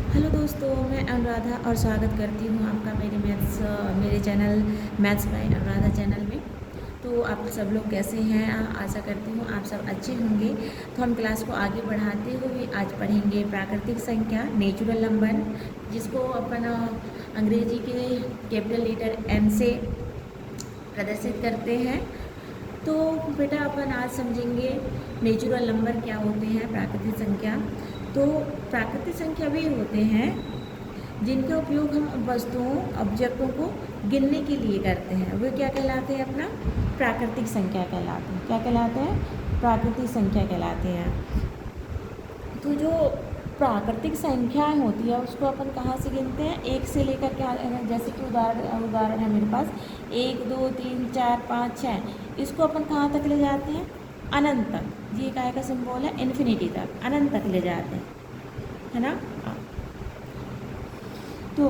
Hello दोस्तों, मैं अनुराधा और स्वागत करती हूँ आपका मेरे channel maths by Anuradha channel में। तो आप सब लोग कैसे हैं? आशा करती हूँ आप सब अच्छे होंगे। तो हम क्लास को आगे बढ़ाते हुए आज पढ़ेंगे प्राकृतिक संख्या, नेचुरल नंबर, जिसको अपन अंग्रेजी के कैपिटल लेटर एन से प्रदर्शित करते हैं। तो बेटा अपन आज समझेंगे नेचुरल नंबर क्या होते हैं, प्राकृतिक संख्या। तो प्राकृतिक संख्या वे होते हैं जिनका उपयोग हम वस्तुओं, ऑब्जेक्टों को गिनने के लिए करते हैं। वे क्या कहलाते हैं? अपना प्राकृतिक संख्या कहलाते हैं। क्या कहलाते हैं? प्राकृतिक संख्या कहलाते हैं। तो जो प्राकृतिक संख्याएं होती है उसको अपन कहाँ से गिनते हैं? एक से लेकर के, जैसे कि उदाहरण है मेरे पास 1 2 3 4 5 6। इसको अपन कहाँ तक ले जाते हैं? अनंत तक। ये काय का सिंबल है? इन्फिनिटी तक, अनंत तक ले जाते हैं, है ना। तो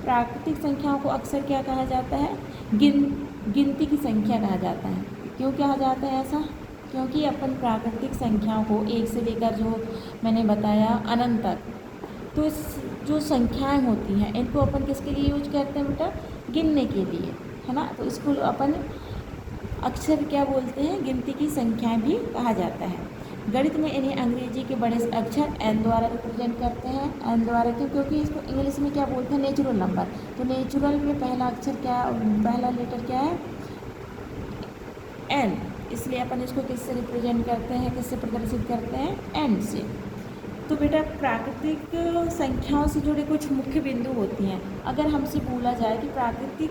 प्राकृतिक संख्याओं को अक्सर क्या कहा जाता है? गिनती की संख्या कहा जाता है। क्यों कहा जाता है ऐसा? क्योंकि अपन प्राकृतिक संख्याओं को एक से लेकर, जो मैंने बताया, अनंत तक, तो इस जो संख्याएं होती हैं इनको अपन किसके लिए यूज करते हैं बेटा? गिनने के लिए, है ना। तो इसको अपन अक्षर क्या बोलते हैं? गिनती की संख्याएं भी कहा जाता है। गणित में इन्हें अंग्रेजी के बड़े अक्षर एन द्वारा रिप्रेजेंट करते हैं। एन द्वारा क्यों? क्योंकि इसको इंग्लिश में क्या बोलते हैं? Natural number. तो नेचुरल में पहला अक्षर क्या, पहला लेटर क्या है? एन। इसलिए अपन इसको किससे रिप्रेजेंट करते हैं, किससे प्रदर्शित करते हैं? एन से। तो बेटा प्राकृतिक संख्याओं से जुड़े कुछ मुख्य बिंदु होती हैं। अगर हमसे बोला जाए कि प्राकृतिक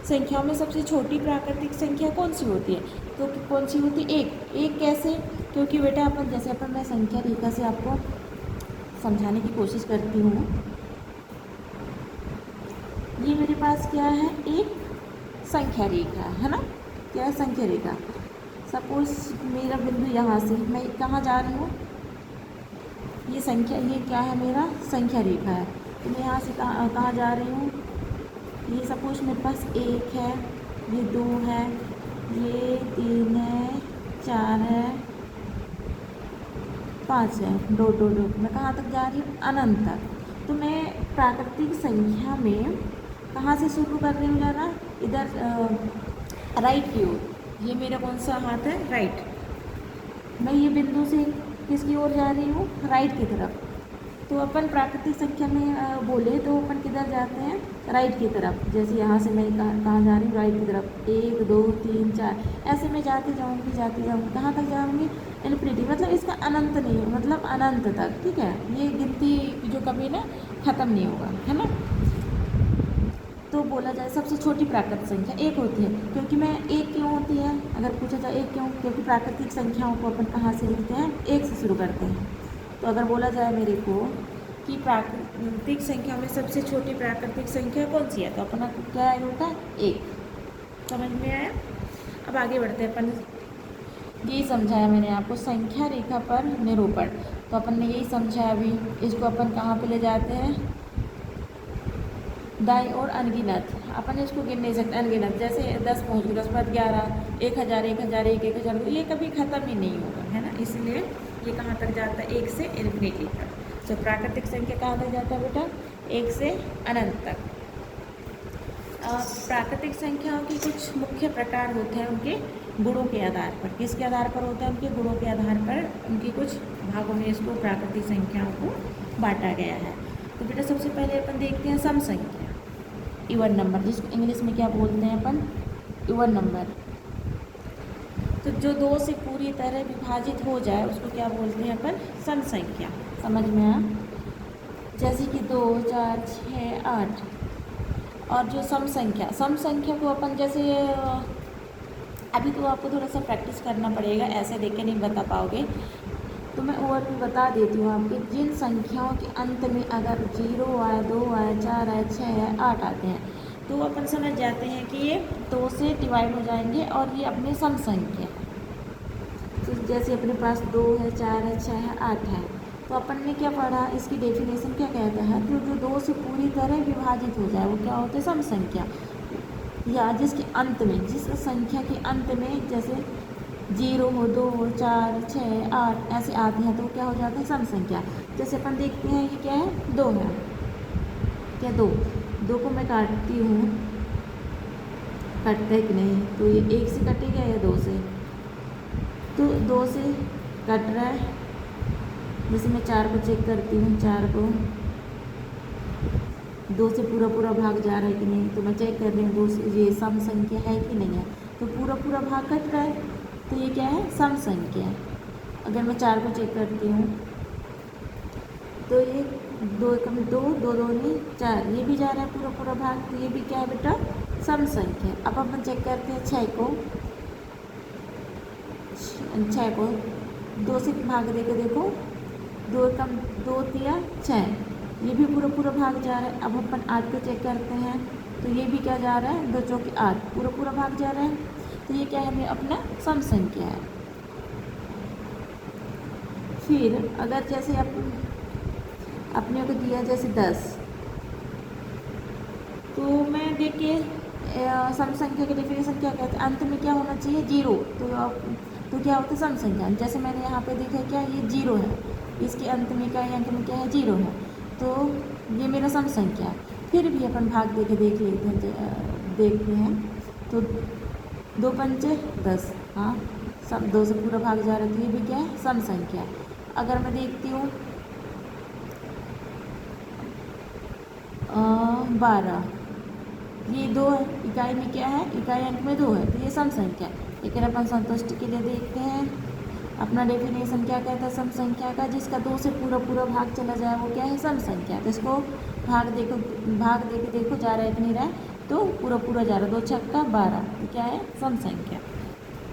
संख्याओं में सबसे छोटी प्राकृतिक संख्या कौन सी होती है, तो कौन सी होती है? एक कैसे? क्योंकि बेटा अपन मैं संख्या रेखा से आपको समझाने की कोशिश करती हूँ। ये मेरे पास क्या है? एक संख्या रेखा है ना। क्या है? संख्या रेखा। सपोज मेरा बिंदु यहाँ से, मैं कहाँ जा रही हूँ? ये क्या है? मेरा संख्या रेखा है। तो मैं यहाँ से कहाँ जा रही हूँ? ये सपोज मेरे पास 1 है, ये 2 है, ये 3 है, 4 है, 5 है, डॉट डॉट डॉट। मैं कहाँ तक जा रही हूँ? अनंत तक। तो मैं प्राकृतिक संख्या में कहाँ से शुरू कर रही हूँ जाना? इधर राइट की ओर। ये मेरा कौन सा हाथ है? राइट। मैं ये बिंदु से किसकी ओर जा रही हूँ? राइट की तरफ। तो अपन प्राकृतिक संख्या में बोले तो अपन किधर जाते हैं? राइट की तरफ। जैसे यहाँ से मैं कहाँ जा रही हूँ? राइट की तरफ। 1 2 3 4, ऐसे मैं जाती जाऊँगी। कहाँ तक जाऊँगी? इन्फिनिटी। मतलब इसका अनंत नहीं, मतलब अनंत तक। ठीक है, ये गिनती जो कभी ना ख़त्म नहीं होगा, है ना। तो बोला जाए सबसे छोटी प्राकृतिक संख्या 1 होती है। क्योंकि मैं 1 क्यों होती है? अगर पूछा जाए 1 क्यों? क्योंकि प्राकृतिक संख्याओं को अपन कहाँ से लिखते हैं? 1 से शुरू करते हैं। तो अगर बोला जाए मेरे को कि प्राकृतिक संख्या में सबसे छोटी प्राकृतिक संख्या कौन सी है, तो अपना क्या होगा? 1। समझ में आया? अब आगे बढ़ते हैं। अपन यही समझाया मैंने आपको, संख्या रेखा पर निरूपण। तो अपन ने यही समझाया अभी। इसको अपन कहाँ पे ले जाते हैं? दाईं और अनगिनत। अपन इसको गिन नहीं सकते अनगिनत। जैसे 10 पहुँच गए, 10 बाद 11, 1000, 1001, 1000, ये कभी ख़त्म ही नहीं होगा, है ना। इसलिए ये कहाँ तक जाता है? 1 से इन्फिनिटी तक। तो प्राकृतिक संख्या कहाँ तक जाता है बेटा? 1 से अनंत तक। प्राकृतिक संख्याओं के कुछ मुख्य प्रकार होते हैं उनके गुणों के आधार पर। किसके आधार पर होता है? उनके गुणों के आधार पर उनके कुछ भागों में इसको प्राकृतिक संख्याओं को बांटा गया है। तो बेटा सबसे पहले अपन देखते हैं सम संख्या, इवन नंबर, जिसको इंग्लिश में क्या बोलते हैं अपन? Even number. तो जो 2 से पूरी तरह विभाजित हो जाए उसको क्या बोलते हैं अपन? सम संख्या। समझ में आया? जैसे कि 2 4 6 8। और जो सम संख्या को अपन जैसे, अभी तो आपको थोड़ा सा प्रैक्टिस करना पड़ेगा, ऐसे देख के नहीं बता पाओगे। तो मैं ओवरव्यू बता देती हूँ आपके। जिन संख्याओं के अंत में अगर 0 आए, 2 आए, 4 आए, 6 आए, 8 आते हैं, तो अपन समझ जाते हैं कि ये 2 से डिवाइड हो जाएंगे और ये अपने सम संख्या। तो जैसे अपने पास 2 है, 4 है, 6 है, 8 है, तो अपन ने क्या पढ़ा? इसकी डेफिनेशन क्या कहता है? तो जो 2 से पूरी तरह विभाजित हो जाए वो क्या होते हैं? सम संख्या। या जिसके अंत में, जिस संख्या के अंत में, जैसे 0 हो, 2 हो, 4, 6, 8 ऐसे आते हैं तो क्या हो जाता है सम संख्या। जैसे अपन देखते हैं ये क्या है 2 है, क्या 2 को मैं काटती हूँ, कटता है कि नहीं, तो ये 1 से कटेगा या 2 से, तो 2 से कट रहा है। जैसे मैं 4 को चेक करती हूँ, 4 को 2 से पूरा भाग जा रहा है कि नहीं, तो मैं चेक कर रही हूँ 2 से ये सम संख्या है कि नहीं है, तो पूरा भाग कट रहा है, तो ये क्या है सम संख्या है। अगर मैं 4 को चेक करती हूँ तो ये 2 कम 2, 2 दूनी 4, ये भी जा रहा है पूरा भाग, तो ये भी क्या है बेटा सम संख्या। अब अपन चेक करते हैं 6 को 2 से भाग दे के देखो, 2 कम 2 तिया 6, ये भी पूरा भाग जा रहा है। अब अपन 8 को चेक करते हैं तो ये भी क्या जा रहा है 2 चौके 8, पूरा भाग जा रहा है, तो ये क्या है अपना सम संख्या है। फिर अगर जैसे अपने को दिया जैसे 10, तो मैं देख के सम संख्या की डेफिनेशन क्या कहते हैं, अंत में क्या होना चाहिए 0, तो क्या होता है सम संख्या। जैसे मैंने यहाँ पे देखा क्या ये 0 है, इसके अंत में क्या है, अंत में क्या है 0 है, तो ये मेरा सम संख्या है। फिर भी अपन भाग दे के देखते हैं तो 2 पंचे 10, हाँ सब 2 से पूरा भाग जा रहा है, तो ये भी क्या है सम संख्या। अगर मैं देखती हूँ 12, ये 2 है, इकाई में क्या है, इकाई अंक में 2 है, तो ये सम संख्या। लेकिन अपन संतुष्टि के लिए देखते हैं, अपना डेफिनेशन क्या कहता है सम संख्या का, जिसका 2 से पूरा भाग चला जाए वो क्या है सम संख्या। तो इसको भाग दे के देखो जा रहा है कि नहीं रहा है, तो पूरा जा रहा है, 2 छक्का 12, तो क्या है सम संख्या।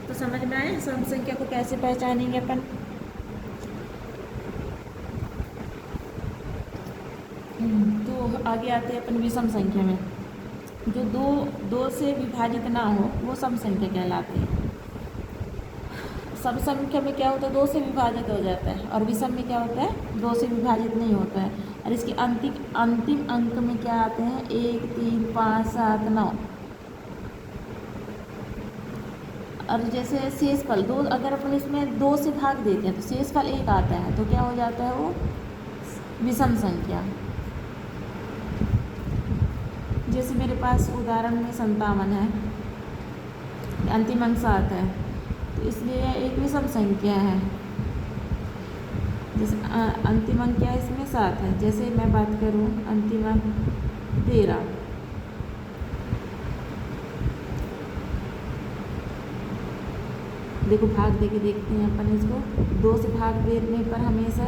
तो समझ में आए सम संख्या को कैसे पहचानेंगे अपन। तो आगे आते हैं अपन विषम संख्या में, जो दो से विभाजित ना हो वो सम संख्या कहलाती है। सम संख्या में क्या होता है 2 से विभाजित हो जाता है, और विषम में क्या होता है 2 से विभाजित नहीं होता है। और इसके अंतिम अंक में क्या आते हैं 1, 3, 5, 7, 9। और जैसे शेषफल 2, अगर अपन इसमें 2 से भाग देते हैं तो शेषफल 1 आता है, तो क्या हो जाता है वो विषम संख्या। जैसे मेरे पास उदाहरण में 57 है, अंतिम अंक 7 है, तो इसलिए एक विषम संख्या है। जैसे अंतिम अंक क्या है इसमें 7 है। जैसे मैं बात करूँ अंतिम अंक 13, देखो भाग दे के देखते हैं अपन इसको, 2 से भाग देने पर हमेशा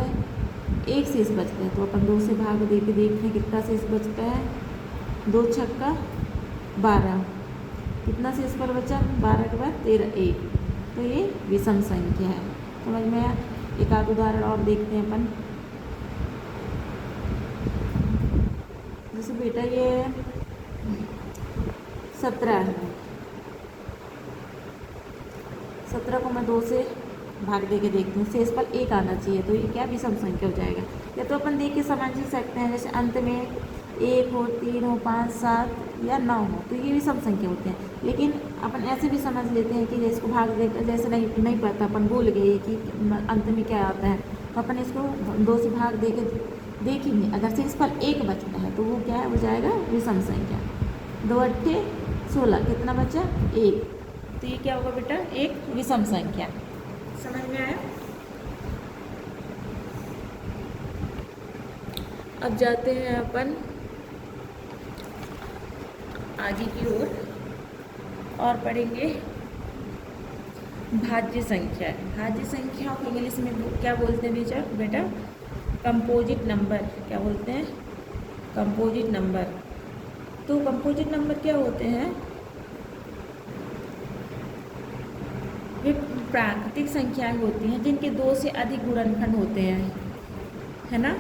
1 शेष बचता है, तो अपन 2 से भाग दे के देखते हैं कितना शेष बचता है, 2 छक्का 12, कितना शेष पर बचा 12 के बाद 13, 1, तो ये विषम संख्या है। समझ में आया। एक आध उदाहरण और देखते हैं अपन। जैसे बेटा ये 17 है, 17 को मैं 2 से भाग दे के देखती हूँ, शेषफल 1 आना चाहिए, तो ये क्या विषम संख्या हो जाएगा। या तो अपन देख के समझ ही सकते हैं, जैसे अंत में 1 हो, 3 हो, 5, 7 या 9 हो, तो ये भी सम संख्या होते हैं। लेकिन अपन ऐसे भी समझ लेते हैं कि इसको भाग दे, जैसे नहीं पता, अपन भूल गए कि अंत में क्या आता है, तो अपन इसको 2 से भाग दे के देखेंगे, अगर शेषफल 1 बचता है तो वो क्या हो जाएगा विषम संख्या। 2 अट्ठे 16, कितना बचा 1, तो ये क्या होगा बेटा एक विषम संख्या। समझ में आया। अब जाते हैं अपन आगे की ओर और पढ़ेंगे भाज्य संख्या। भाज्य संख्या को इंग्लिश में क्या बोलते हैं बेटा कंपोजिट नंबर। क्या बोलते हैं कंपोजिट नंबर। तो कंपोजिट नंबर क्या होते हैं, वे प्राकृतिक संख्याएं होती हैं जिनके 2 से अधिक गुणनखंड होते हैं, है ना,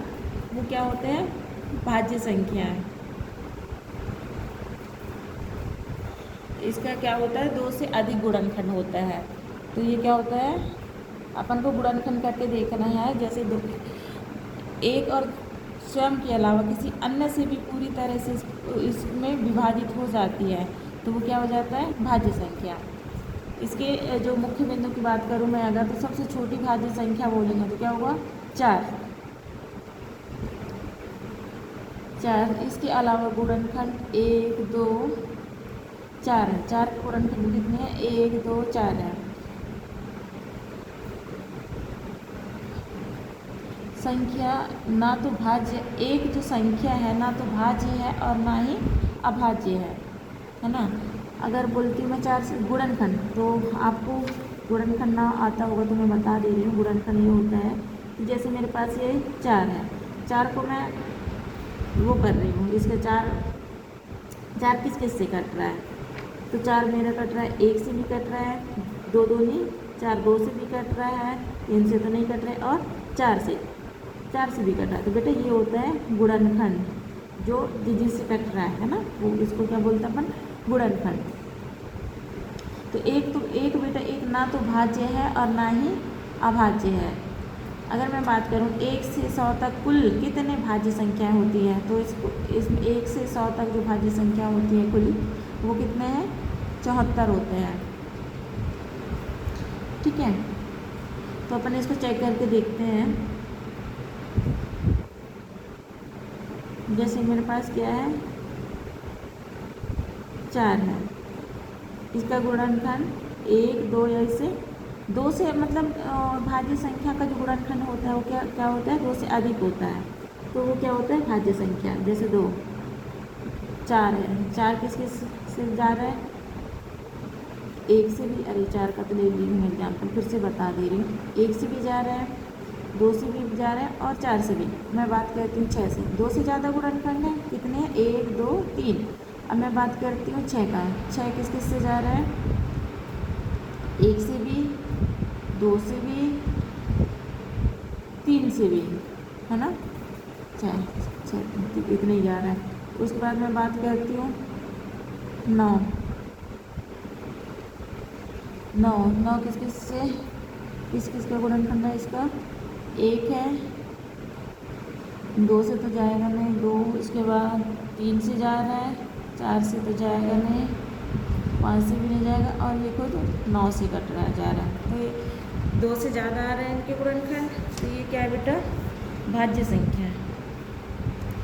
वो क्या होते हैं भाज्य संख्याएं। इसका क्या होता है 2 से अधिक गुणनखंड होता है, तो ये क्या होता है अपन को गुणनखंड करके देखना है। जैसे 1 और स्वयं के अलावा किसी अन्य से भी पूरी तरह से इसमें विभाजित हो जाती है, तो वो क्या हो जाता है भाज्य संख्या। इसके जो मुख्य बिंदु की बात करूँ मैं अगर, तो सबसे छोटी भाज्य संख्या बोलेंगे तो क्या होगा 4। 4। इसके अलावा गुणनखंड 1 2 4 है। 4 के गुणनखंड कितने हैं? 1 2 4 है। संख्या ना तो भाज्य, एक जो संख्या है ना तो भाज्य है और ना ही अभाज्य है ना। अगर बोलती हूँ मैं 4 से गुणनखंड, तो आपको गुणनखंड ना आता होगा तो मैं बता दे रही हूँ। गुणनखंड ये होता है कि जैसे मेरे पास ये 4 है, 4 को मैं वो कर रही हूँ, इसके 4 किस किस से कट रहा है? तो 4 मेरा कट रहा है 1 से भी कट रहा है, 2 2 नहीं 4 2 से भी कट रहा है, 3 से तो नहीं कट रहा है, और 4 से भी कट रहा है। तो बेटा ये होता है गुणनखंड, जो जिससे कट रहा है ना, वो इसको क्या बोलते हैं अपन? गुणनखंड। तो एक बेटा एक ना तो भाज्य है और ना ही अभाज्य है। अगर मैं बात करूं 1 से 100 तक कुल कितने भाज्य संख्याएं होती हैं, तो इसमें 1 से 100 तक जो भाज्य संख्या होती है कुल, वो कितने हैं? 74 होते हैं। ठीक है, तो अपन इसको चेक करके देखते हैं। जैसे मेरे पास क्या है? 4 है, इसका गुणनखंड 1 2 या इसे 2 से मतलब भाज्य संख्या का जो गुणनखंड होता है वो क्या होता है? 2 से अधिक होता है, तो वो क्या होता है? भाज्य संख्या। जैसे 2 4 है, 4 किस किस से जा रहा है? 1 से भी, अरे 4 का तो ले ली हूँ एग्जाम्पल, फिर से बता दे रही हूँ। 1 से भी जा रहा है, 2 से भी जा रहा है और 4 से भी। मैं बात करती हूँ 6 से। 2 से ज़्यादा गुणनखंड है, कितने हैं? 1 2 3। अब मैं बात करती हूँ 6 का। 6 किस किस से जा रहा है? 1 से भी, 2 से भी, 3 से भी, है ना। 6 इतने ही जा रहा है। उसके बाद मैं बात करती हूँ 9। 9 किस किस से, किस किस का गुणनखंड है इसका? 1 है, 2 से तो जाएगा नहीं, 2। इसके बाद 3 से जा रहा है, 4 से तो जाएगा नहीं, 5 से भी नहीं जाएगा, और ये खुद 9 से कट रहा है जा रहा है। तो ये 2 से ज़्यादा आ रहे हैं इनके गुणनखंड, तो ये क्या है बेटा? भाज्य संख्या है।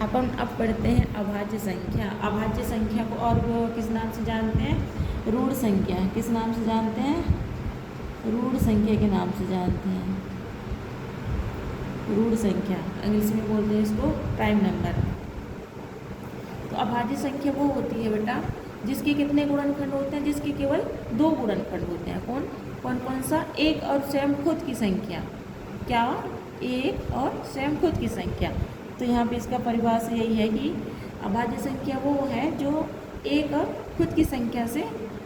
अपन अब पढ़ते हैं अभाज्य संख्या। अभाज्य संख्या को और किस नाम से जानते हैं? रूढ़ संख्या। किस नाम से जानते हैं? रूढ़ संख्या के नाम से जानते हैं। रूढ़ संख्या, अंग्रेजी में बोलते हैं इसको प्राइम नंबर। तो अभाज्य संख्या वो होती है बेटा जिसके कितने गुणनखंड होते हैं? जिसके केवल 2 गुणनखंड होते हैं। कौन कौन कौन सा? एक और स्वयं खुद की संख्या। क्या? एक और स्वयं खुद की संख्या। तो यहाँ पे इसका परिभाषा यही है कि अभाज्य संख्या वो है जो एक और खुद की संख्या से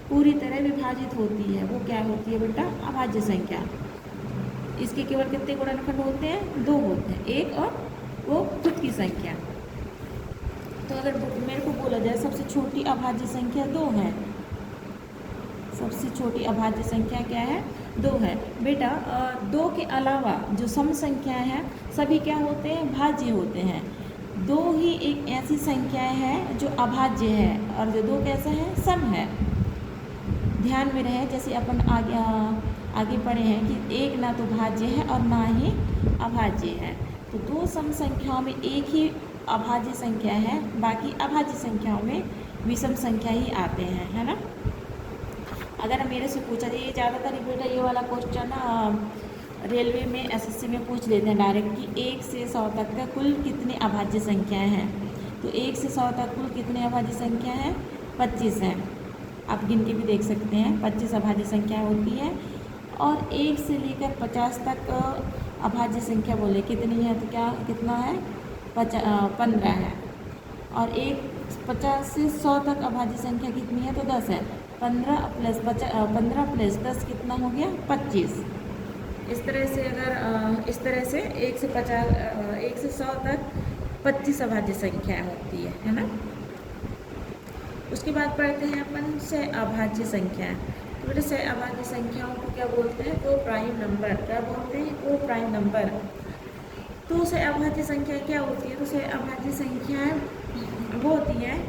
पूरी तरह विभाजित होती है। वो क्या होती है बेटा? अभाज्य संख्या। इसके केवल कितने गुणनखंड होते हैं? 2 होते हैं, एक और वो खुद की संख्या। तो अगर मेरे को बोला जाए सबसे छोटी अभाज्य संख्या 2 है। सबसे छोटी अभाज्य संख्या क्या है? 2 है। बेटा 2 के अलावा जो सम संख्याएं हैं सभी क्या होते हैं? भाज्य होते हैं। 2 ही एक ऐसी संख्या है जो अभाज्य है, और जो 2 कैसा है? सम है। ध्यान में रहे, जैसे अपन आगे पढ़े हैं कि एक ना तो भाज्य है और ना ही अभाज्य है। तो 2 सम संख्याओं में एक ही अभाज्य संख्या है, बाकी अभाज्य संख्याओं में विषम संख्या ही आते हैं, है ना। अगर मेरे से पूछा जाए, ज़्यादातर बेटा ये वाला क्वेश्चन रेलवे में एसएससी में पूछ लेते हैं डायरेक्ट कि 1 से 100 तक का कुल कितने अभाज्य संख्याएं हैं। तो 1 से 100 तक कुल कितने अभाज्य संख्या हैं? 25 हैं। आप गिन के भी देख सकते हैं, 25 अभाज्य संख्या होती है। और 1 से लेकर 50 तक अभाज्य संख्या बोले कितनी है? तो क्या कितना है? 15 है। और 50 से 100 तक अभाज्य संख्या कितनी है? तो 10 है। 15 प्लस 10 कितना हो गया? 25। इस तरह से अगर इस तरह से 1 से 100 तक 25 अभाज्य संख्या होती है ना। उसके बाद पढ़ते हैं अपन से अभाज्य संख्या। तो बेटा से अभाज्य संख्याओं को क्या बोलते हैं? को प्राइम नंबर। क्या बोलते हैं? को प्राइम नंबर। तो से अभाज्य संख्या क्या होती है? तो से अभाज्य संख्याएं वो होती हैं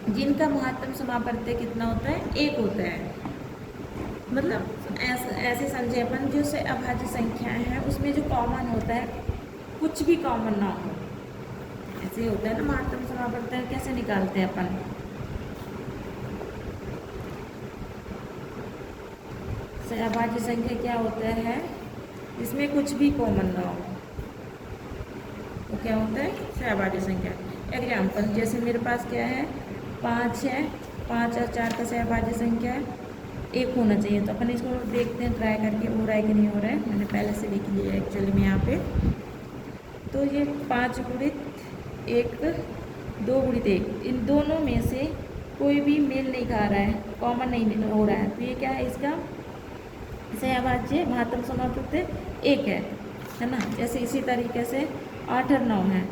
जिनका महत्तम समावर्त्य कितना होता है? 1 होता है। मतलब ऐसे समझे अपन, जो से अभाज्य संख्याएं हैं उसमें जो कॉमन होता है कुछ भी कॉमन ना हो। ऐसे होता है ना महत्तम समापवर्तन कैसे निकालते हैं अपन, से अभाज्य संख्या क्या होता है जिसमें कुछ भी कॉमन ना हो, वो क्या होता है सहभाज्य संख्या। एग्जाम्पल जैसे मेरे पास क्या है 5 है, 5 और 4 का सहभाज्य संख्या है 1 होना चाहिए। तो अपन इसको देखते हैं ट्राई करके हो रहा है कि नहीं हो रहा है। मैंने पहले से लिख लिया एक्चुअली में यहाँ पे। तो ये 5 गुणित 1 2 गुणित 1 इन दोनों में से कोई भी मेल नहीं खा रहा है, कॉमन नहीं हो रहा है। तो ये क्या है इसका सहभाज्य महत्तम समापवर्तन 1 है ना। जैसे इसी तरीके से 8 और 9 है,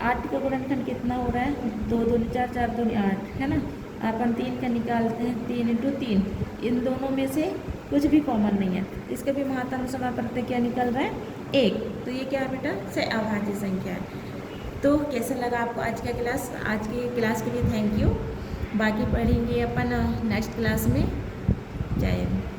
8 का गुणनखंड कितना हो रहा है 2 दूनी 4 4 दूनी 8 है ना। अपन 3 का निकालते हैं 3 इंटू 3, इन दोनों में से कुछ भी कॉमन नहीं है, इसका भी महत्तम समापवर्तन क्या निकल रहा है 1। तो ये क्या है बेटा सहअभाज्य संख्या है। तो कैसा लगा आपको आज का क्लास? आज की क्लास के लिए थैंक यू। बाकी पढ़ेंगे अपन नेक्स्ट क्लास में। जय हिंद।